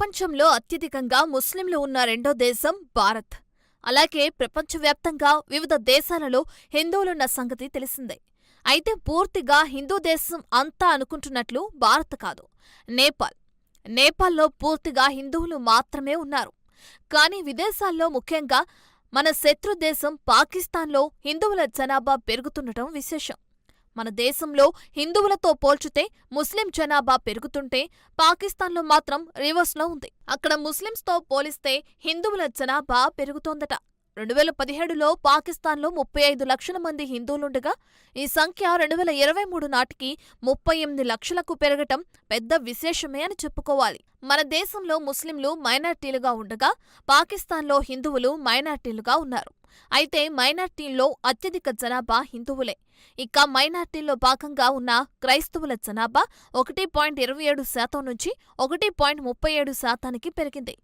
ప్రపంచంలో అత్యధికంగా ముస్లింలు ఉన్న రెండో దేశం భారత్. అలాగే ప్రపంచవ్యాప్తంగా వివిధ దేశాలలో హిందువులున్న సంగతి తెలిసిందే. అయితే పూర్తిగా హిందూ దేశం అంతా అనుకుంటున్నట్లు భారత్ కాదు, నేపాల్. నేపాల్లో పూర్తిగా హిందువులు మాత్రమే ఉన్నారు. కానీ విదేశాల్లో, ముఖ్యంగా మన శత్రు దేశం పాకిస్తాన్లో హిందువుల జనాభా పెరుగుతుండటం విశేషం. మన దేశంలో హిందువులతో పోల్చితే ముస్లిం జనాభా పెరుగుతుంటే పాకిస్తాన్లో మాత్రం రివర్స్లో ఉంది. అక్కడ ముస్లింస్తో పోలిస్తే హిందువుల జనాభా పెరుగుతోందట. 2017లో పాకిస్తాన్లో 35 లక్షల మంది హిందువులుండగా ఈ సంఖ్య 2023 నాటికి 38 లక్షలకు పెరగటం పెద్ద విశేషమే అని చెప్పుకోవాలి. మన దేశంలో ముస్లింలు మైనార్టీలుగా ఉండగా పాకిస్తాన్లో హిందువులు మైనార్టీలుగా ఉన్నారు. అయితే మైనార్టీల్లో అత్యధిక జనాభా హిందువులే. ఇక మైనార్టీల్లో భాగంగా ఉన్న క్రైస్తవుల జనాభా 1.27% నుంచి 1.37%కి పెరిగింది.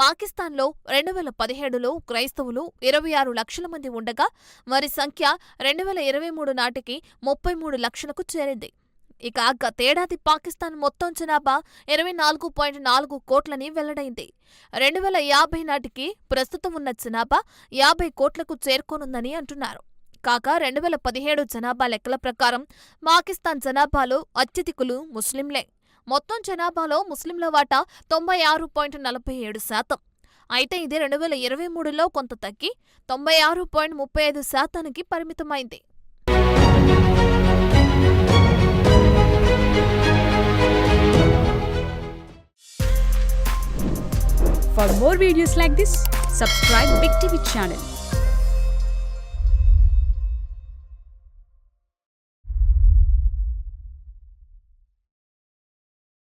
పాకిస్తాన్లో 2017లో క్రైస్తవులు 26 లక్షల మంది ఉండగా వారి సంఖ్య 2023 నాటికి 33 లక్షలకు చేరింది. ఇక గతేడాది పాకిస్తాన్ మొత్తం జనాభా 24.4 కోట్లని వెల్లడైంది. 2050 నాటికి ప్రస్తుతం ఉన్న జనాభా 50 కోట్లకు చేరుకోనుందని అంటున్నారు. కాగా 2017 జనాభా లెక్కల ప్రకారం పాకిస్తాన్ జనాభాలో అత్యధికులు ముస్లింలే. మొత్తం జనాభాలో ముస్లింల వాటా 96.47%. అయితే ఇది 2023లో కొంత తగ్గి 96.35%కి పరిమితమైంది. For more videos like this, subscribe Big TV channel.